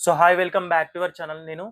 So hi welcome back to our channel. నేను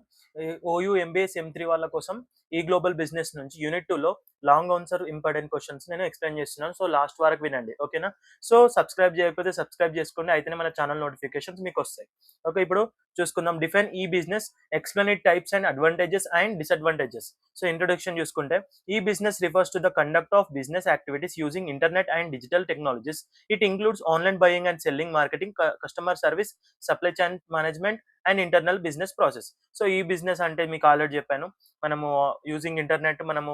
OU MBS M3 వాళ్ళ కోసం ఈ గ్లోబల్ బిజినెస్ నుంచి యూనిట్ 2లో లాంగ్ ఆన్సర్ ఇంపార్టెంట్ క్వశ్చన్స్ నేను ఎక్స్ప్లెయిన్ చేస్తున్నాను. సో లాస్ట్ వరకు వినండి, ఓకేనా? సో సబ్స్క్రైబ్ చేయకపోతే సబ్స్క్రైబ్ చేసుకోండి, అయితేనే మన ఛానల్ నోటిఫికేషన్స్ మీకు వస్తాయి. ఓకే, ఇప్పుడు చూసుకుందాం. డిఫైన్ ఈ business, explain it types and advantages and disadvantages. So introduction చూసుకుంటే, e business refers to the conduct of business activities using internet and digital technologies. It includes online buying and selling, marketing, customer service, supply chain management and internal business process. So ఈ business అంటే మీకు already చెప్పాను. మనము using internet మనము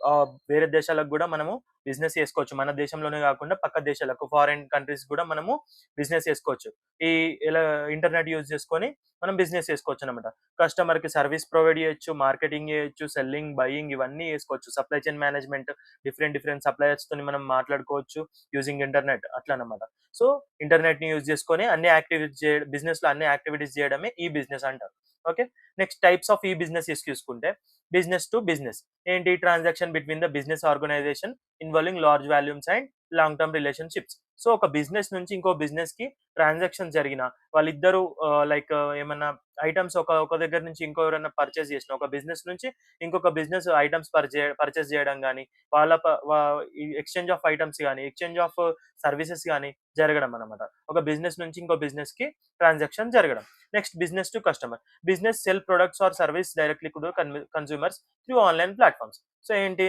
ఆహ్, వేరే దేశాలకు గూడా మనము బిజినెస్ చేసుకోవచ్చు. మన దేశంలోనే గాకుండా పక్క దేశాలకు, ఫారిన్ కంట్రీస్ గూడా మనము బిజినెస్ చేసుకోవచ్చు. ఈ ఇలా ఇంటర్నెట్ యూజ్ చేసుకొని మనం బిజినెస్ చేసుకోవచ్చనమాట. కస్టమర్‌కి సర్విస్ ప్రొవైడ్ చేయొచ్చు, మార్కెటింగ్ చేయొచ్చు, సెల్లింగ్, బయింగ్ ఇవన్నీ చేసుకోవచ్చు. సప్లై చైన్ మేనేజ్మెంట్, డిఫరెంట్ సప్లయర్స్‌తోని మనం మాట్లాడుకోవచ్చు యూజింగ్ ఇంటర్నెట్ అట్లనమాట. సో ఇంటర్నెట్‌ని యూజ్ చేసుకొని బిజినెస్‌లో అన్ని యాక్టివిటీస్ చేయడమే ఈ బిజినెస్ అంటారు. Okay. Next types of e businesses చూసుకుంటే, బిజినెస్ టు బిజినెస్ ఏంటి? Transaction between the business organisation involving large volumes and long term relationships. So ఒక బిజినెస్ నుంచి ఇంకో బిజినెస్‌కి ట్రాన్సాక్షన్ జరిగిన వాళ్ళిద్దరూ లైక్ ఏమన్నా ఐటెమ్స్ ఒక ఒక దగ్గర నుంచి ఎవరైనా పర్చేస్ చేసిన, ఒక బిజినెస్ నుంచి ఇంకొక బిజినెస్ ఐటెమ్స్ పర్చేస్ చేయడం గాని, వాళ్ళ ప వా ఈ ఎక్స్‌చేంజ్ ఆఫ్ ఐటెమ్స్ గాని, ఎక్స్‌చేంజ్ ఆఫ్ సర్వీసెస్ గాని జరగడం అన్నమాట. ఒక బిజినెస్ నుంచి ఇంకో బిజినెస్‌కి ట్రాన్సాక్షన్ జరగడం. Next business to customer. Business cell products or service directly to consumers through online platforms. So ఏంటి?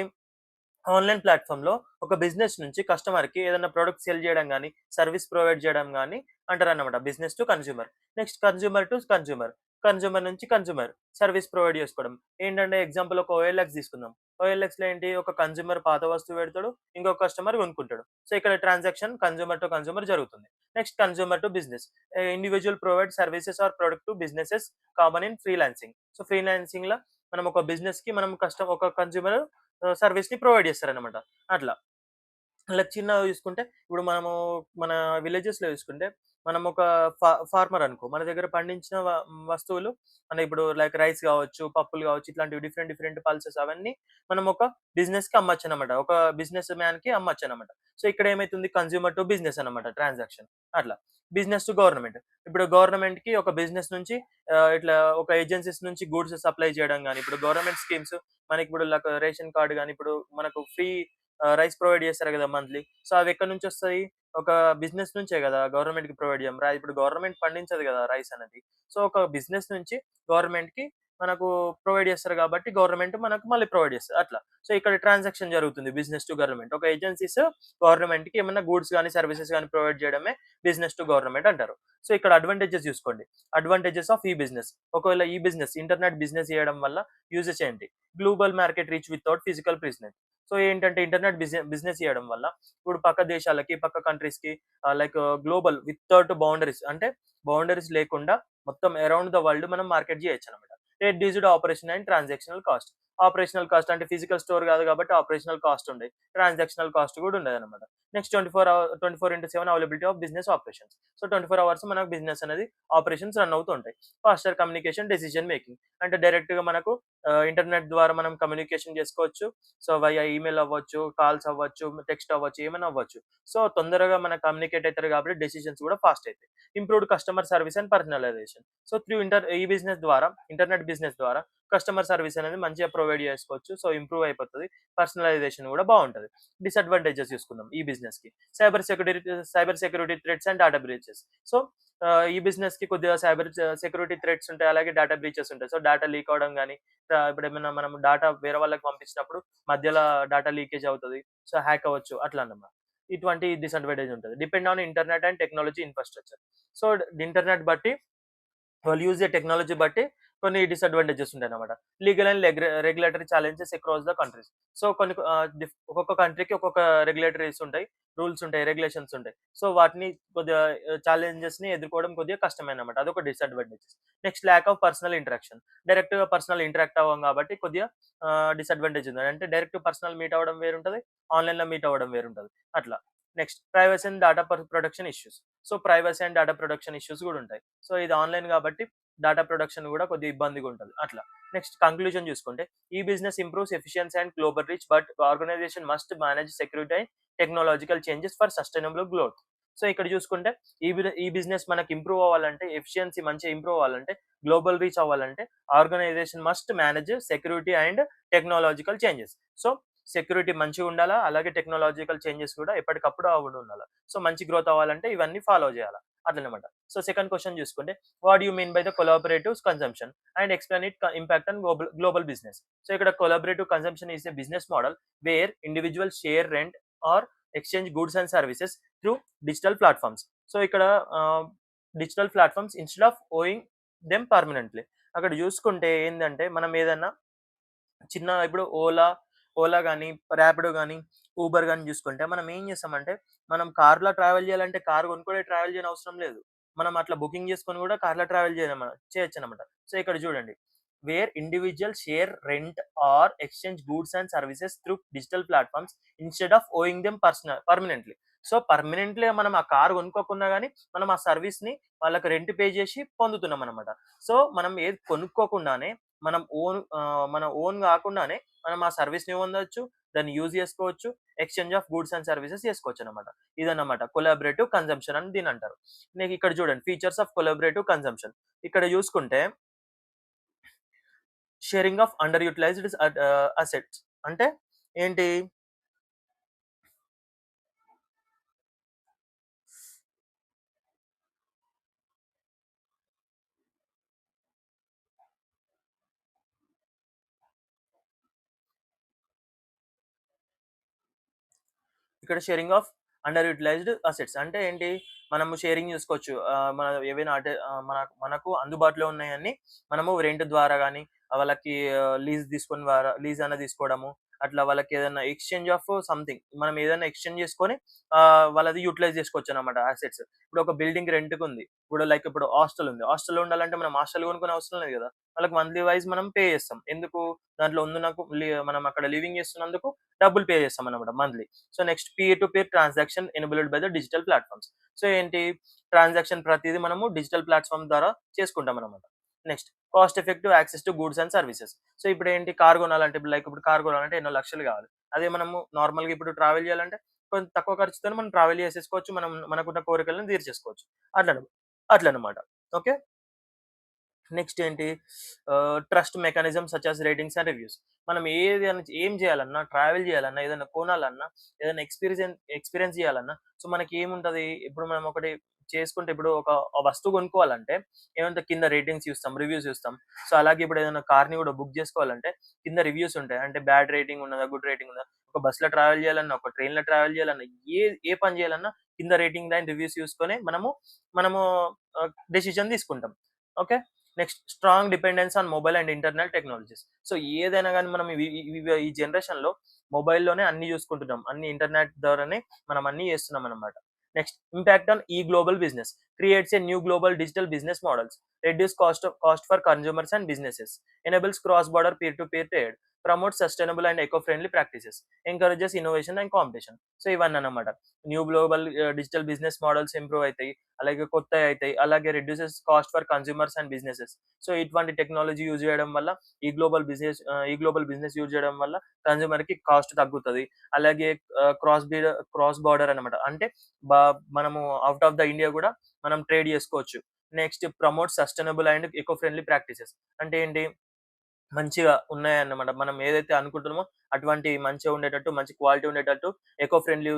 ఆన్‌లైన్ ప్లాట్‌ఫార్మ్‌లో ఒక బిజినెస్ నుంచి కస్టమర్‌కి ఏదైనా ప్రొడక్ట్ సెల్ చేయడం గాని, సర్విస్ ప్రొవైడ్ చేయడం గాని అంటారన్నమాట. Business to consumer. Next consumer to consumer. Consumer నుంచి కన్స్యూమర్ సర్విస్ ప్రొవైడ్ చేసుకోవడం. ఏంటంటే ఎగ్జాంపుల్ ఒక ఓఎల్ఎక్స్ తీసుకుందాం. ఓఎల్ఎక్స్‌లో ఏంటి? ఒక కన్స్యూమర్ పాత వస్తువు పెడతాడు, ఇంకొక కస్టమర్ కొనుక్కుంటాడు. సో ఇక్కడ ట్రాన్సాక్షన్ కన్స్యూమర్ టు కన్స్యూమర్ జరుగుతుంది. Next consumer to business. Individual provide services or product to businesses common in freelancing. So ఫ్రీలాన్సింగ్‌లో మనం ఒక బిజినెస్‌కి మనం ఒక కన్స్యూమర్ సర్వీస్‌ని ప్రొవైడ్ చేస్తారనమాట. అట్లా. అలా చిన్నగా చూసుకుంటే, ఇప్పుడు మనము మన విలేజెస్‌లో చూసుకుంటే, మనం ఒక ఫార్మర్ అనుకో, మన దగ్గర పండించిన వస్తువులు ఇప్పుడు లైక్ రైస్ కావచ్చు, పప్పులు కావచ్చు, ఇట్లాంటివి డిఫరెంట్ పల్సెస్ అవన్నీ మనం ఒక బిజినెస్‌కి అమ్మొచ్చనమాట. ఒక బిజినెస్ మ్యాన్‌కి అమ్మొచ్చనమాట. సో ఇక్కడ ఏమైతుంది? కన్స్యూమర్ టు బిజినెస్ అనమాట ట్రాన్సాక్షన్. అట్లా. Business to government. ఇప్పుడు గవర్నమెంట్‌కి ఒక బిజినెస్ నుంచి ఇట్లా ఒక ఏజెన్సీస్ నుంచి గూడ్స్ సప్లై చేయడం గాని, ఇప్పుడు గవర్నమెంట్ స్కీమ్స్ మనకిప్పుడు రేషన్ కార్డ్ గాని, ఇప్పుడు మనకు ఫ్రీ రైస్ ప్రొవైడ్ చేస్తారు గదా! మంత్లీ. సో, అవెక్కడి నుంచొస్తాయి? ఒక బిజినెస్ నుంచే గదా! గవర్నమెంట్‌కి ప్రొవైడ్ జేయం. ఇప్పుడు గవర్నమెంట్ పండించదు గదా! రైస్ అనేది. సో, ఒక బిజినెస్ నుంచి గవర్నమెంట్‌కి మనకు ప్రొవైడ్ చేస్తారు గాబట్టి, గవర్నమెంట్ మనకు మళ్ళీ ప్రొవైడ్ చేస్తది అట్లా. సో, ఇక్కడ ట్రాన్సాక్షన్ జరుగుతుంది బిజినెస్ టు గవర్నమెంట్. ఒక ఏజెన్సీస్ గవర్నమెంట్‌కి ఏమన్నా గూడ్స్ గాని, సర్వీసెస్ గాని ప్రొవైడ్ జేయడమే బిజినెస్ టు గవర్నమెంట్ అంటారు. సో, ఇక్కడ అడ్వాంటేజెస్ జూసుకోండి. అడ్వాంటేజెస్ ఆఫ్ ఈ బిజినెస్. ఒకవేళ ఈ బిజినెస్ ఇంటర్నెట్ బిజినెస్ జేయడం వల్ల యూజెస్ ఏంటి? Global market reach without physical presence. So ఏంటంటే ఇంటర్నెట్ బిజినెస్ చేయడం వల్ల ఇప్పుడు పక్క దేశాలకి, పక్క కంట్రీస్‌కి లైక్ గ్లోబల్ వితౌట్ బౌండరీస్, అంటే బౌండరీస్ లేకుండా మొత్తం అరౌండ్ ద వరల్డ్ మనం market చేయొచ్చనమాట. Reduced operation and transactional cost. Operational cost అంటే ఫిజికల్ స్టోర్ కాదు కాబట్టి ఆపరేషనల్ కాస్ట్ ఉండయి. ట్రాన్సాక్షనల్ కాస్ట్ కూడా ఉండదనమాట. Next 24/7 availability of business operations. So 24 hours మనకు బిజినెస్ అనేది ఆపరేషన్స్ రన్ అవుతూ ఉంటాయి. Faster communication, decision making. అంటే డైరెక్ట్‌గా మనకు ఇంటర్నెట్ ద్వారా మనం కమ్యూనికేషన్ చేసుకోవచ్చు. సో వయా ఈమెయిల్ అవ్వచ్చు, కాల్స్ అవ్వచ్చు, టెక్స్ట్ అవ్వచ్చు, ఏమైనా అవ్వచ్చు. సో తొందరగా మనం కమ్యూనికేట్ అయితారు కాబట్టి డెసిషన్స్ కూడా ఫాస్ట్ అయితాయి. Improved customer service and personalisation. So through ఈ బిజినెస్ ద్వారా, ఇంటర్నెట్ బిజినెస్ ద్వారా కస్టమర్ సర్విస్ అనేది మంచిగా ప్రొవైడ్ చేసుకోవచ్చు. సో ఇంప్రూవ్ అయిపోతది. పర్సనలైజేషన్ కూడా బావుంటది. డిసడ్వాంటేజెస్ చూసుకుందాం ఈ బిజినెస్‌కి. Cyber security threats and data breaches. So ఈ బిజినెస్‌కి కొద్దిగా సెక్యూరిటీ థ్రెట్స్ ఉంటాయి. అలాగే డేటా బ్రీచెస్ ఉంటాయి. సో డేటా లీక్ అవ్వడం గాని, ఇప్పుడేమన్నా మనం డేటా వేరే వాళ్ళకి పంపించినప్పుడు మధ్యలో డేటా లీకేజ్ అవుతది. సో హ్యాక్ అవ్వచ్చు అట్లా అన్నమాట. ఇటువంటి డిసడ్వాంటేజ్ ఉంటది. Depend on internet and technology infrastructure. So internet బట్టి, వాళ్ళు యూజ్ చేసే టెక్నాలజీ బట్టి కొన్ని డిసడ్వాంటేజెస్ ఉంటాయన్నమాట. Legal and regulatory challenges across the countries. So కొన్ని ఒక్కొక్క కంట్రీకి ఒక్కొక్క రెగ్యులేటరీస్ ఉంటాయి. రూల్స్ ఉంటాయి, రెగ్యులేషన్స్ ఉంటాయి. సో వాటిని కొద్దిగా ఛాలెంజెస్‌ని ఎదుర్కోవడం కొద్దిగా కష్టమేనన్నమాట. అదొక disadvantages. Next lack of personal interaction. డైరెక్ట్‌గా పర్సనల్ ఇంటరాక్ట్ అవ్వం కాబట్టి కొద్దిగా డిసడ్వాంటేజ్ ఉంది. అంటే డైరెక్ట్ పర్సనల్ మీట్ అవ్వడం వేరుంటది. ఆన్‌లైన్‌లో మీట్ అవ్వడం వేరుంటది. అట్లా. Next privacy and data protection issues. So privacy and data protection issues గూడా ఉంటాయి. సో ఇది ఆన్‌లైన్ గాబట్టి డేటా ప్రొటెక్షన్ గూడా కొద్దిగా ఇబ్బందిగా ఉంటది. అట్లా. నెక్స్ట్ కంక్లూజన్ చూసుకుంటే, e business improves efficiency and global reach, but organisation must manage security and technological changes for sustainable growth. So ఇక్కడ చూసుకుంటే ఈ బిజినెస్ మనకి ఇంప్రూవ్ అవ్వాలంటే, ఎఫిషియన్సీ మంచిగా ఇంప్రూవ్ అవ్వాలంటే, గ్లోబల్ రీచ్ అవ్వాలంటే organisation must manage security and technological changes. So security మంచిగా ఉండాలా, అలాగే టెక్నాలజికల్ చేంజెస్ కూడా ఎప్పటికప్పుడు అవుతూ ఉండాలా. సో మంచి గ్రోత్ అవ్వాలంటే ఇవన్నీ ఫాలో చేయాలా అట్లనమాట. సో సెకండ్ క్వెషన్ చూసుకుంటే, what you mean by the collaborative consumption and explain it impact on global business. So ఇక్కడ collaborative consumption is a business model where individual share, rent or exchange goods and services through digital platforms. So ఇక్కడ digital platforms instead of ఓయింగ్ them permanently. అక్కడ చూసుకుంటే ఏందంటే, మనం ఏదన్నా చిన్న ఇప్పుడు ఓలా గాని, ర్యాపిడో గాని, ఊబర్ గాని చూసుకుంటే మనం ఏం చేస్తామంటే, మనం కార్‌లో ట్రావెల్ చేయాలంటే కార్ కొనుక్కొని ట్రావెల్ చేయనవసరం లేదు. మనం అట్లా బుకింగ్ చేసుకొని కూడా కార్‌లో ట్రావెల్ చేయొచ్చనమాట. సో ఇక్కడ చూడండి. Where individual share, rent or exchange goods and services through digital platforms instead of ఓయింగ్ them permanently. So permanently మనం ఆ కార్ కొనుక్కోకున్నా గాని, మనం ఆ సర్వీస్‌ని వాళ్ళకి రెంట్ పే చేసి పొందుతున్నామనమాట. సో మనం ఏది కొనుక్కోకుండానే మన ఓన్ గాకుండానే మనం ఆ సర్విస్‌ని పొందొచ్చు. దాన్ని యూజ్ చేసుకోవచ్చు. Exchange of goods and services చేసుకోవచ్చనమాట. ఇదన్నమాట కొలాబరేటివ్ కన్జంప్షన్ అని దీన్నంటారు. ఇక్కడ చూడండి ఫీచర్స్ ఆఫ్ కొలాబరేటివ్ కన్జంప్షన్. ఇక్కడ చూసుకుంటే షేరింగ్ ఆఫ్ అండర్ యుటిలైజ్డ్ అసెట్స్ అంటే ఏంటి? ఇక్కడ షేరింగ్ ఆఫ్ అండర్ యుటిలైజ్డ్ అసెట్స్ అంటే ఏంటి? మనము షేరింగ్ చేసుకోవచ్చు. మన ఏవైనా మనకు అందుబాటులో ఉన్నయన్నీ మనము రెంట్ ద్వారా గాని, వాళ్ళకి లీజ్ అన్నా తీసుకోవడము. అట్లా వాళ్ళకి ఏదన్నా ఎక్స్‌చేంజ్ ఆఫ్ సంథింగ్ మనం ఏదైనా ఎక్స్‌చేంజ్ చేసుకొని వాళ్ళది యుటిలైజ్ చేసుకోవచ్చనమాట అసెట్స్. ఇప్పుడు ఒక బిల్డింగ్ రెంట్‌కుంది. ఇప్పుడు హాస్టల్ ఉంది. హాస్టల్‌లో ఉండాలంటే మనం హాస్టల్ కొనుక్కునే అవసరం లేదు గదా! వాళ్ళకి మంత్లీ వైస్ మనం పే చేస్తాం. ఎందుకు? దాంట్లో ఉందునకు మనం అక్కడ లివింగ్ చేస్తున్నందుకు డబ్బులు పే చేస్తామన్నమాట monthly. So next peer to peer transaction enabled by the digital platforms. So ఏంటి? ట్రాన్సాక్షన్ ప్రతీది మనము డిజిటల్ ప్లాట్‌ఫార్మ్ ద్వారా చేసుకుంటామన్నమాట. Next cost effective access to goods and services. So ఇప్పుడేంటి కార్ కొనాలంటే ఇప్పుడు కార్ కొనాలంటే ఎన్నో లక్షలు కావాలి. అదే మనము నార్మల్‌గా ఇప్పుడు ట్రావెల్ చేయాలంటే కొంచెం తక్కువ ఖర్చుతోనే మనం ట్రావెల్ చేసేసుకోవచ్చు. మనకున్న కోరికలను తీర్చేసుకోవచ్చు. అట్లన అట్లనమాట. ఓకే. నెక్స్ట్ ఏంటి? Trust mechanism such as ratings and reviews. మనం ఏం చేయాలన్నా, ట్రావెల్ చేయాలన్నా, ఏదైనా కొనాలన్నా, ఏదైనా ఎక్స్‌పీరియన్స్ చేయాలన్నా, సో మనకేముంటది? ఇప్పుడు మనం ఒకటి చేసుకుంటే ఇప్పుడు ఒక వస్తువు కొనుక్కోవాలంటే ఏమంటే కింద రేటింగ్స్ చూస్తాం, రివ్యూస్ చూస్తాం. సో అలాగే ఇప్పుడు ఏదైనా కార్‌ని కూడా బుక్ చేసుకోవాలంటే కింద రివ్యూస్ ఉంటాయి. అంటే బ్యాడ్ రేటింగ్ ఉన్నదా? గుడ్ రేటింగ్ ఉందా? ఒక బస్‌లో ట్రావెల్ చేయాలన్నా, ఒక ట్రైన్‌లో ట్రావెల్ చేయాలన్నా, ఏ ఏ పని చేయాలన్నా కింద రేటింగ్ అండ్ రివ్యూస్ చూసుకొని మనము డెసిషన్ తీసుకుంటాం. Okay. Next strong dependence on mobile and internet technologies. So ఏదైనా గాని మనం ఈ జనరేషన్‌లో మొబైల్‌లోనే అన్నీ చూసుకుంటున్నాం. అన్ని ఇంటర్నెట్ ద్వారానే మనం అన్నీ చేస్తున్నామనమాట. Next impact on global business. Creates a new global digital business models. Reduce cost for consumers and businesses. Enables cross border peer to peer trade. Promotes sustainable and eco friendly practices. Encourages innovation and competition. So ఇవన్ననమాట. New global digital business models improve అయితాయి. అలాగే కొత్తయయితాయి. అలాగే reduces cost for consumers and businesses. So ఇటువంటి technology use చేయడం వల్ల ఈ global business use చేయడం వల్ల కన్స్యూమర్‌కి కాస్ట్ తగ్గుతది. అలాగే క్రాస్ బోర్డర్ అనమాట. అంటే బ మనము ఔట్ ఆఫ్ ద ఇండియా గూడా మనం ట్రేడ్ చేసుకోవచ్చు. Next promote sustainable and eco friendly practices. అంటే ఏంటి? మంచిగా ఉన్నాయన్నమాట. మనం ఏదైతే అనుకుంటున్నామో అటువంటి మంచిగా ఉండేటట్టు, మంచి క్వాలిటీ ఉండేటట్టు, ఎకో ఫ్రెండ్లీ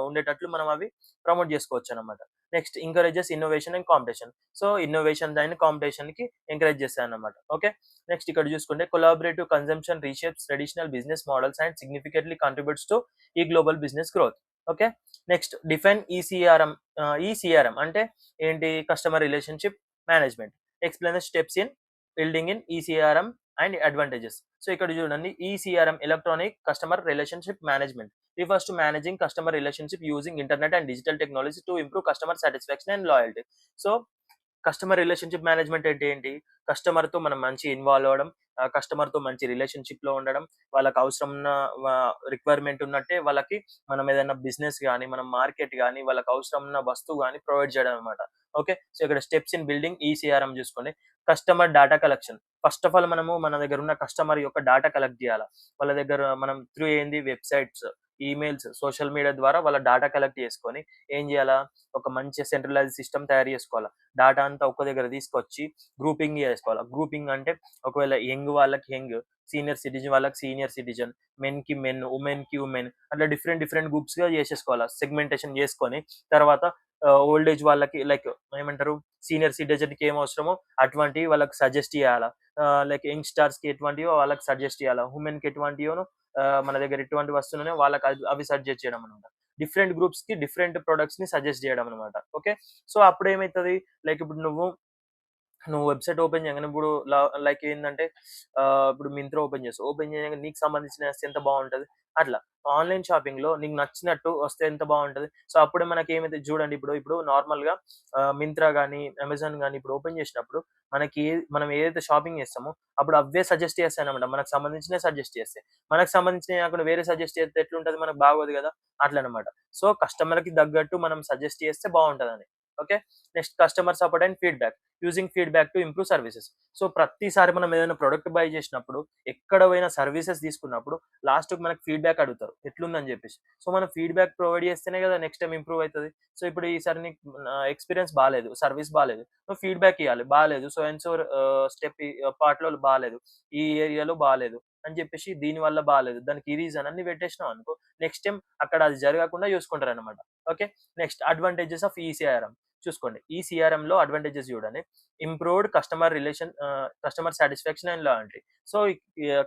ఉండేటట్లు మనం అవి ప్రమోట్ చేసుకోవచ్చనమాట. Next encourages innovation and competition. So, innovation and కాంపిటీషన్‌కి ఎంకరేజ్ చేస్తాయన్నమాట. ఓకే. నెక్స్ట్ ఇక్కడ చూసుకుంటే collaborative consumption reshapes traditional business models and significantly contributes to global business growth. Okay. Next define ECRM అంటే ఏంటి? Customer relationship management. Explain the steps in building in ECRM and advantages. So ఇక్కడ చూడండి ECRM electronic customer relationship management refers to managing customer relationship using internet and digital technology to improve customer satisfaction and loyalty. So customer relationship management అంటే ఏంటి? కస్టమర్‌తో మనం మంచి involve అవ్వడం, కస్టమర్‌తో మంచి రిలేషన్‌షిప్‌లో ఉండడం, వాళ్ళకి అవసరం ఉన్న వ రిక్వైర్మెంట్ ఉన్నట్టే వాళ్ళకి మనం ఏదైనా బిజినెస్ గాని, మనం మార్కెట్ గాని, వాళ్ళకి అవసరం ఉన్న వస్తువు గాని ప్రొవైడ్ చేయడం అన్నమాట. ఓకే. సో ఇక్కడ స్టెప్స్ ఇన్ బిల్డింగ్ ఈసీఆర్ఎం చూసుకోండి. Customer data collection. First of all మనము మన దగ్గర ఉన్న కస్టమర్ యొక్క డాటా కలెక్ట్ చేయాల. వాళ్ళ దగ్గర మనం through websites emails, social media ద్వారా వాళ్ళ డాటా కలెక్ట్ చేసుకొని ఏం చేయాలా? ఒక మంచి సెంట్రలైజ్డ్ సిస్టమ్ తయారు చేసుకోవాలా. డాటా అంతా ఒక్క దగ్గర తీసుకొచ్చి గ్రూపింగ్ చేసుకోవాలా. గ్రూపింగ్ అంటే ఒకవేళ యంగ్ వాళ్ళకి యంగ్, సీనియర్ సిటిజన్ వాళ్ళకి సీనియర్ సిటిజన్, మెన్‌కి మెన్, వుమెన్‌కి వుమెన్ అట్లా డిఫరెంట్ డిఫరెంట్ గ్రూప్స్‌గా చేసేసుకోవాలా. సెగ్మెంటేషన్ చేసుకొని తర్వాత ఓల్డ్ ఏజ్ వాళ్ళకి లైక్ ఏమంటారు? సీనియర్ సిటిజన్‌కి ఏం అవసరమో అటువంటివి వాళ్ళకి సజెస్ట్ చేయాలా. లైక్ యంగ్‌స్టర్స్‌కి ఎటువంటివో వాళ్ళకి సజెస్ట్ చేయాలా. వుమెన్‌కి ఎటువంటియోనో మన దగ్గర ఎటువంటివి వస్తున్నాయో వాళ్ళకి అవి సజెస్ట్ చేయడం అన్నమాట. డిఫరెంట్ గ్రూప్స్‌కి డిఫరెంట్ ప్రొడక్ట్స్‌ని సజెస్ట్ చేయడం అన్నమాట. ఓకే. సో, అప్పుడేమైతది లైక్ ఇప్పుడు నువ్వు వెబ్‌సైట్ ఓపెన్ చేయంగానే ఇప్పుడు లైక్ ఏందంటే ఇప్పుడు మింత్రా ఓపెన్ చేస్తావు. ఓపెన్ చేయంగానే నీకు సంబంధించిన ఎంత బావుంటది. అట్లా. ఆన్‌లైన్ షాపింగ్‌లో నీకు నచ్చినట్టు వస్తే ఎంత బావుంటది. సో, అప్పుడే మనకేమైతది చూడండి ఇప్పుడు నార్మల్‌గా మింత్రా గాని, అమెజాన్ గాని ఇప్పుడు ఓపెన్ చేసినప్పుడు మనం ఏదైతే షాపింగ్ చేస్తామో అప్పుడు అవే సజెస్ట్ చేస్తాయన్నమాట. మనకు సంబంధించినవి సజెస్ట్ చేస్తాయి. మనకు సంబంధించినవి కాకుండా వేరే సజెస్ట్ చేస్తే ఎట్లుంటది? మనకు బాగోదు గదా! అట్లనమాట. సో, కస్టమర్‌కి తగ్గట్టు మనం సజెస్ట్ చేస్తే బావుంటదని. Okay. Next customer support and feedback. Using feedback to improve services. So, ప్రతిసారి మనం ఏదైనా ప్రొడక్ట్ బై చేసినప్పుడు, ఎక్కడ పోయినా సర్వీసెస్ తీసుకున్నప్పుడు లాస్ట్‌కి మనకు ఫీడ్‌బ్యాక్ అడుగుతారు. ఎట్లుందని జెప్పేసి. సో, మనం ఫీడ్‌బ్యాక్ ప్రొవైడ్ చేస్తేనే గదా! నెక్స్ట్ టైమ్ ఇంప్రూవ్ అయితది. సో, ఇప్పుడు ఈసారి నీకు ఎక్స్‌పీరియన్స్ బాలేదు. సర్వీస్ బాలేదు. నువ్వు ఫీడ్‌బ్యాక్ ఇయ్యాలి. బాలేదు. సో అండ్ సో స్టెప్ పార్ట్‌లో బాలేదు. ఈ ఏరియాలో బాలేదు అని జెప్పేసి దీనివల్ల బాలేదు. దానికి ఈ రీజన్ అన్ని పెట్టేసినావనుకో నెక్స్ట్ టైమ్ అక్కడ అది జరగకుండా చూసుకుంటారనమాట. ఓకే. నెక్స్ట్ అడ్వాంటేజెస్ ఆఫ్ ఈసీఆర్ఎం చూసుకోండి. ఈ సీఆర్ఎంలో అడ్వాంటేజెస్ చూడండి. Improved customer satisfaction and loyalty. So,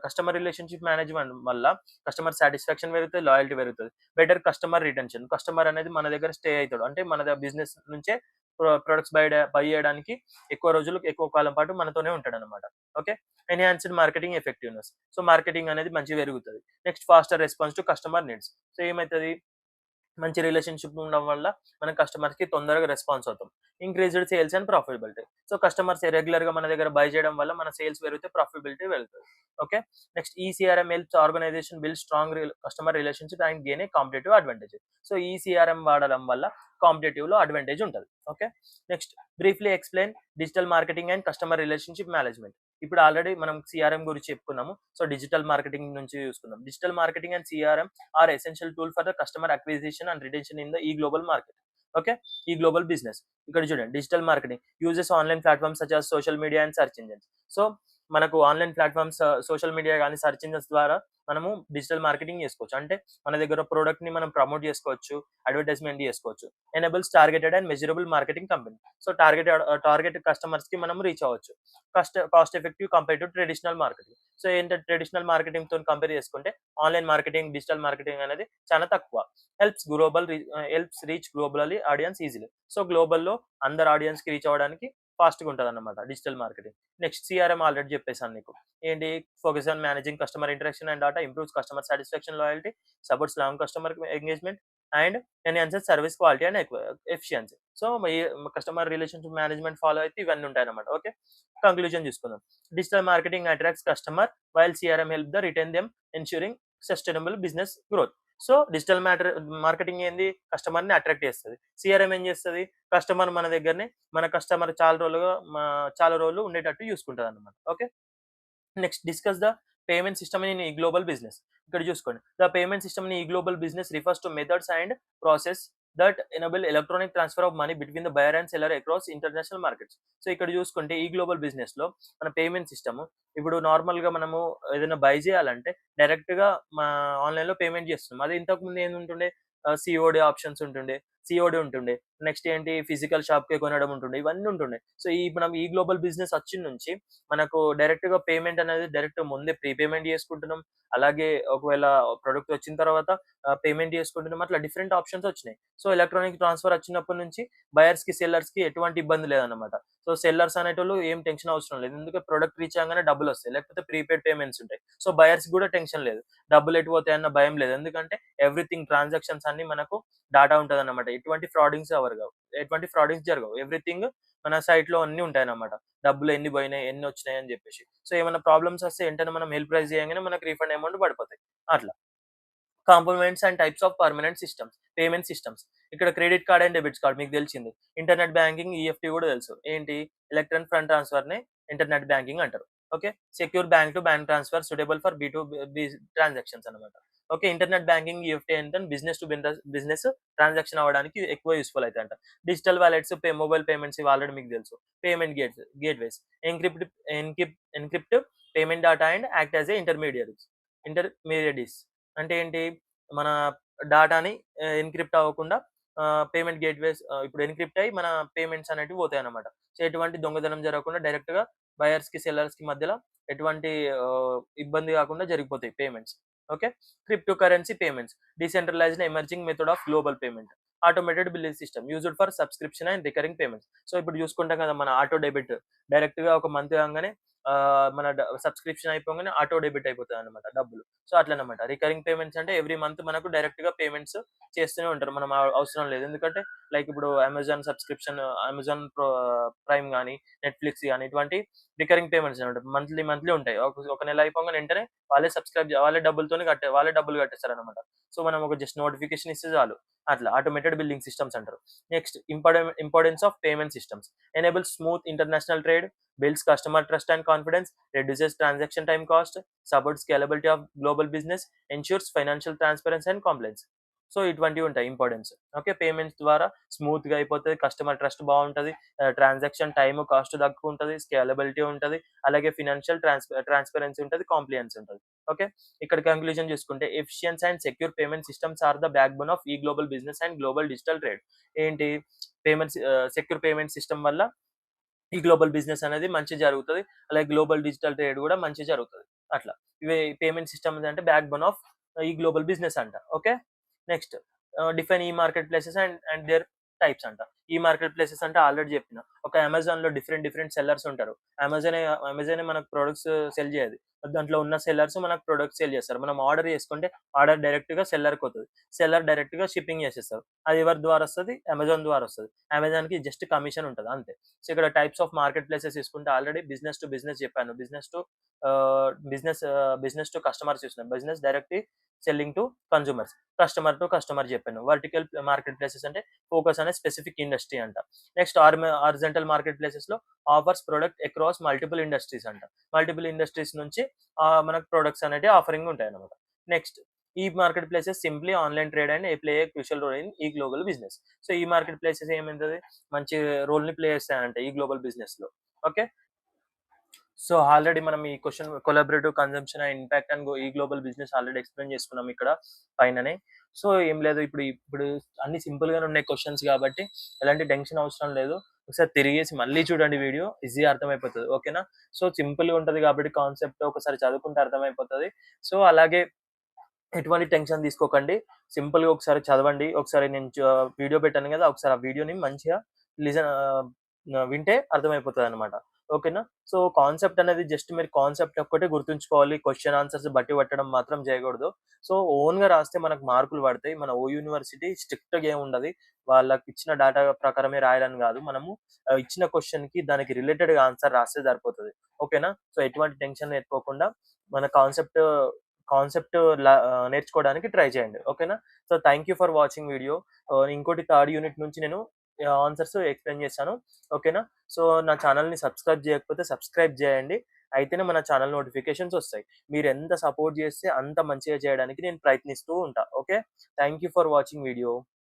customer relationship management వల్ల కస్టమర్ సాటిస్ఫాక్షన్ పెరుగుతది. లాయల్టీ పెరుగుతది. Better customer retention. కస్టమర్ అనేది మన దగ్గర స్టే అయితాడు. అంటే మన బిజినెస్ నుంచే ప్రొడక్ట్స్ బై చేయడానికి ఎక్కువ రోజులు, ఎక్కువ కాలం పాటు మనతోనే ఉంటాడనమాట. Okay. Enhanced marketing effectiveness. So, marketing అనేది మంచిగా పెరుగుతది. Next faster response to customer needs. So, ఏమైతది? మంచి రిలేషన్‌షిప్ ఉండడం వల్ల మనం కస్టమర్స్‌కి తొందరగా రెస్పాన్స్ అవుతాం. Increased sales and profitability. So, customers రెగ్యులర్‌గా మన దగ్గర బై చేయడం వల్ల మన సేల్స్ పెరిగితే ప్రాఫిటబిలిటీ పెరుగుతది. Okay. Next ECRM helps organization build strong customer relationship and gain a competitive advantage. So, ECRM వాడడం వల్ల కాంపిటీటివ్‌లో అడ్వాంటేజ్ ఉంటది. Okay. Next briefly explain digital marketing and customer relationship management. ఇప్పుడు ఆల్రెడీ మనం సీఆర్ఎం గురించి చెప్పుకున్నాము. సో, డిజిటల్ మార్కెటింగ్ నుంచి చూసుకుందాం. Digital marketing and CRM are essential tool for the customer acquisition and retention in the e global market. Okay. E global business. ఇక్కడ చూడండి digital marketing uses online platforms such as social media and search engines. So, మనకు online platforms social media గాని, search engines ద్వారా మనము digital marketing చేసుకోవచ్చు. అంటే మన దగ్గర ప్రొడక్ట్‌ని మనం ప్రమోట్ చేసుకోవచ్చు. అడ్వర్టైజ్‌మెంట్ చేసుకోవచ్చు. Enables targeted and measurable marketing company. So, target కస్టమర్స్‌కి మనం రీచ్ అవ్వచ్చు. Cost effective compare to traditional marketing. So, ఏంటంటే ట్రెడిషనల్ మార్కెటింగ్‌తోని కంపేర్ చేసుకుంటే ఆన్‌లైన్ మార్కెటింగ్, డిజిటల్ మార్కెటింగ్ అనేది చాలా తక్కువ. Helps reach globally audiences easily. So, గ్లోబల్‌లో అందరు ఆడియన్స్‌కి రీచ్ అవ్వడానికి ఫాస్ట్‌గా ఉంటదన్నమాట digital marketing. Next CRM already చెప్పేసాను నీకు. ఏంటి focus on managing customer interaction and data, improves customer satisfaction, loyalty, supports long customer engagement and enhances service quality and efficiency. So, customer relationship management follow అయితే ఇవన్నీ ఉంటాయన్నమాట. Okay. Conclusion చూసుకుందాం. Digital marketing attracts customer while సీఆర్ఎం help retain them ensuring sustainable business growth. So, digital marketing ఏంది? కస్టమర్‌ని attract చేస్తది. సీఆర్ఎం ఏం చేస్తది? Customer మన దగ్గరనే మన కస్టమర్ చాలా రోజులు ఉండేటట్టు చూసుకుంటదన్నమాట. Okay. Next discuss the payment system in ఈ గ్లోబల్ బిజినెస్. ఇక్కడ చూసుకోండి. ద పేమెంట్ సిస్టమ్ ఇన్ ఈ global business refers to methods and process that enable electronic transfer of money between the buyer and seller across international markets. So, ఇక్కడ చూసుకుంటే ఈ global బిజినెస్‌లో మన payment system ఇప్పుడు నార్మల్‌గా మనము ఏదైనా బై చేయాలంటే డైరెక్ట్‌గా ఆన్‌లైన్‌లో పేమెంట్ చేస్తున్నాం. అదే ఇంతకుముందు ఏముంటుండే సీఓడీ ఆప్షన్స్ ఉంటుండే. సీఓడీ ఉంటుండే. నెక్స్ట్ ఏంటి ఫిజికల్ షాప్‌కే కొనడం ఉంటుండే. ఇవన్నీ ఉంటుండే. సో, మనం ఈ గ్లోబల్ బిజినెస్ వచ్చిన నుంచి మనకు డైరెక్ట్‌గా పేమెంట్ అనేది డైరెక్ట్ ముందే ప్రీపేమెంట్ చేసుకుంటున్నాం. అలాగే ఒకవేళ ప్రొడక్ట్ వచ్చిన తర్వాత పేమెంట్ చేసుకుంటున్నాం. అట్లా డిఫరెంట్ ఆప్షన్స్ వచ్చినాయి. సో, ఎలక్ట్రానిక్ ట్రాన్స్‌ఫర్ వచ్చినప్పటి నుంచి బయర్స్‌కి, సెల్లర్స్‌కి ఎటువంటి ఇబ్బంది లేదన్నమాట. సో, సెల్లర్స్ అనేటోళ్ళు ఏం టెన్షన్ అవసరం లేదు. ఎందుకంటే ప్రొడక్ట్ రీచ్ అవ్వంగానే డబ్బులొస్తాయి. లేకపోతే ప్రీపెయిడ్ పేమెంట్స్ ఉంటాయి. సో, బయర్స్‌కి కూడా టెన్షన్ లేదు. డబ్బులు ఎటు పోతాయన్న భయం లేదు. ఎందుకంటే ఎవ్రీథింగ్ ట్రాన్సాక్షన్స్ అన్నీ మనకు డాటా ఉంటదన్నమాట. ఎటువంటి ఫ్రాడింగ్స్ జరగవు. ఎవ్రీథింగ్ మన సైట్‌లో అన్నీ ఉంటాయన్నమాట. డబ్బులు ఎన్ని పోయినాయి, ఎన్ని వచ్చినాయి అని చెప్పేసి. సో, ఏమైనా ప్రాబ్లమ్స్ వస్తే వెంటనే మనం హెల్ప్ రైజ్ చేయంగానే మనకు రిఫండ్ అమౌంట్ పడిపోతాయి. అట్లా. Components and types of permanent systems. Payment systems. ఇక్కడ credit card and debit card మీకు తెలిసింది. ఇంటర్నెట్ బ్యాంకింగ్, ఈఎఫ్టీ కూడా తెలుసు. ఏంటి ఎలక్ట్రానిక్ ఫండ్ ట్రాన్స్‌ఫర్‌ని ఇంటర్నెట్ బ్యాంకింగ్ అంటారు. Okay. Secure bank to bank transfer suitable for బి2బి ట్రాన్సాక్షన్స్ అన్నమాట. ఓకే. ఇంటర్నెట్ బ్యాంకింగ్, ఈఎఫ్టీ అంటే బిజినెస్ టు బిజినెస్ ట్రాన్సాక్షన్ అవ్వడానికి ఎక్కువ యూజ్‌ఫుల్ అయితాయంట. డిజిటల్ వాలెట్స్, మొబైల్ పేమెంట్స్ ఇవి ఆల్రెడీ మీకు తెలుసు. Payment gateways, encrypt encrypt payment data and act as a intermediaries అంటే ఏంటి? మన డాటాని ఎన్‌క్రిప్ట్ అవ్వకుండా పేమెంట్ గేట్‌వేస్ ఇప్పుడు ఎన్‌క్రిప్ట్ అయ్యి మన పేమెంట్స్ అనేటివి పోతాయన్నమాట. సో, ఎటువంటి దొంగతనం జరగకుండా డైరెక్ట్‌గా బయర్స్‌కి, సెల్లర్స్‌కి మధ్యలో ఎటువంటి ఇబ్బంది కాకుండా జరిగిపోతాయి payments. Okay. Crypto currency payments, decentralised emerging method of global payment. Automated billing system used for subscription and recurring payments. So, ఇప్పుడు చూసుకుంటాం కదా మన ఆటో డెబిట్ డైరెక్ట్‌గా ఒక మంత్ కాంగానే మన సబ్స్క్రిప్షన్ అయిపోగానే ఆటో డెబిట్ అయిపోతాయన్నమాట డబ్బులు. సో, అట్లనమాట. రికరింగ్ పేమెంట్స్ అంటే ఎవ్రీ మంత్ మనకు డైరెక్ట్‌గా పేమెంట్స్ చేస్తూనే ఉంటారు. మనం అవసరం లేదు. ఎందుకంటే లైక్ ఇప్పుడు అమెజాన్ సబ్స్క్రిప్షన్, అమెజాన్ ప్రైమ్ గాని, నెట్‌ఫ్లిక్స్ గాని ఇటువంటి రికరింగ్ పేమెంట్స్ అన్నమాట. మంత్లీ ఉంటాయి. ఒక నెల అయిపోగానే వెంటనే వాళ్ళే డబ్బులు కట్టేస్తారనమాట. సో, మనం ఒక జస్ట్ నోటిఫికేషన్ ఇస్తే చాలు. అట్లా ఆటోమేటెడ్ బిల్లింగ్ సిస్టమ్స్ అంటారు. Next importance of payment systems. Enables smooth international trade, builds customer trust and confidence, reduces transaction time cost, supports scalability of global business, ensures financial transparency and compliance. So, ఇటువంటివి ఉంటాయి importance. Okay. Payments ద్వారా స్మూత్‌గా అయిపోతది. Customer trust బావుంటది. Transaction time, cost తక్కువుంటది. Scalability ఉంటది. అలాగే financial transparency ఉంటది. కాంప్లియన్స్ ఉంటది. ఓకే. ఇక్కడ కంక్లూజన్ చూసుకుంటే efficiency and secure payment systems are the backbone of ఈ global business and global digital trade. ఏంటి? సెక్యూర్ పేమెంట్ సిస్టమ్ వల్ల ఈ గ్లోబల్ బిజినెస్ అనేది మంచిగా జరుగుతది. అలాగే గ్లోబల్ డిజిటల్ ట్రేడ్ గూడా మంచిగా జరుగుతది. అట్లా. ఇవి పేమెంట్ సిస్టమ్స్ అంటే బ్యాక్ బోన్ ఆఫ్ ఈ గ్లోబల్ బిజినెస్ అంట. Okay. Next define e marketplaces and and their types అంట. ఈ మార్కెట్ ప్లేసెస్ అంటే ఆల్రెడీ చెప్పిన. ఒక అమెజాన్‌లో డిఫరెంట్ సెల్లర్స్ ఉంటారు. అమెజానే మనకు ప్రొడక్ట్స్ సెల్ చేయదు. దాంట్లో ఉన్న సెల్లర్స్ మనకు ప్రొడక్ట్స్ సేల్ చేస్తారు. మనం ఆర్డర్ చేసుకుంటే ఆర్డర్ డైరెక్ట్‌గా సెల్లర్‌కి పోతది. సెల్లర్ డైరెక్ట్‌గా షిప్పింగ్ చేసేస్తారు. అది ఎవరి ద్వారా వస్తది? అమెజాన్ ద్వారా వస్తది. అమెజాన్‌కి జస్ట్ కమిషన్ ఉంటది అంతే. సో, ఇక్కడ టైప్స్ ఆఫ్ మార్కెట్ ప్లేసెస్ తీసుకుంటే ఆల్రెడీ బిజినెస్ టు బిజినెస్ చెప్పాను. బిజినెస్ టు కస్టమర్స్ చూసినాం. Business directly selling to consumers. Customer to customer చెప్పాను. వర్టికల్ మార్కెట్ ప్లేసెస్ అంటే ఫోకస్ అనే స్పెసిఫిక్ ఇండస్ట్రీ అంట. నెక్స్ట్ హారిజాంటల్ మార్కెట్ ప్లేసెస్‌లో offers product across multiple industries అంట. మల్టిపుల్ ఇండస్ట్రీస్ నుంచి మనకు ప్రొడక్ట్స్ అనేటివి ఆఫరింగ్ ఉంటాయన్నమాట. Next e marketplaces simply online trade and play a crucial role in ఈ గ్లోబల్ బిజినెస్. సో, ఈ మార్కెట్ ప్లేసెస్ ఏమైతది? మంచి రోల్‌ని ప్లే చేస్తాయంట ఈ గ్లోబల్ బిజినెస్‌లో. ఓకే. సో, ఆల్రెడీ మనం ఈ question collaborative consumption and impact and ఈ గ్లోబల్ బిజినెస్ ఆల్రెడీ ఎక్స్‌ప్లెయిన్ చేసుకున్నాం ఇక్కడ పైననే. సో, ఏం లేదు ఇప్పుడు అన్ని సింపుల్‌గానే ఉన్నాయి క్వెషన్స్ కాబట్టి ఎలాంటి టెన్షన్ అవసరం లేదు. ఒకసారి తిరిగేసి మళ్ళీ చూడండి వీడియో ఈజీగా అర్థమైపోతది. ఓకేనా? సో, సింపుల్‌గా ఉంటది కాబట్టి కాన్సెప్ట్ ఒకసారి చదువుకుంటే అర్థమైపోతది. సో, అలాగే ఎటువంటి టెన్షన్ తీసుకోకండి. సింపుల్‌గా ఒకసారి చదవండి. ఒకసారి నేను వీడియో పెట్టాను గదా! ఒకసారి ఆ వీడియోని మంచిగా లిజన్ వింటే అర్థమైపోతదనమాట. ఓకేనా? సో, కాన్సెప్ట్ అనేది జస్ట్ మీరు కాన్సెప్ట్ ఒక్కటే గుర్తుంచుకోవాలి. క్వెషన్ ఆన్సర్స్ బట్టి పట్టడం మాత్రం చేయకూడదు. సో, ఓన్‌గా రాస్తే మనకు మార్కులు పడతాయి. మన యూనివర్సిటీ స్ట్రిక్ట్‌గా ఏముండది. వాళ్ళకిచ్చిన డేటా ప్రకారమే రాయాలని గాదు. మనము ఇచ్చిన క్వెషన్‌కి దానికి రిలేటెడ్‌గా ఆన్సర్ రాస్తే సరిపోతది. ఓకేనా? సో, ఎటువంటి టెన్షన్ పెట్టుకోకుండా మన కాన్సెప్ట్ నేర్చుకోవడానికి ట్రై చేయండి. ఓకేనా? So, thank you for watching video. ఇంకోటి థర్డ్ యూనిట్ నుంచి నేను ఆన్సర్స్ ఎక్స్‌ప్లెయిన్ చేశాను. ఓకేనా? సో, నా ఛానెల్‌ని సబ్స్క్రైబ్ చేయకపోతే సబ్స్క్రైబ్ చేయండి. అయితేనే మన ఛానెల్ నోటిఫికేషన్స్ ఒస్తాయి. మీరెంత సపోర్ట్ చేస్తే అంత మంచిగా చేయడానికి నేను ప్రయత్నిస్తూ ఉంటా. Okay. Thank you for watching video.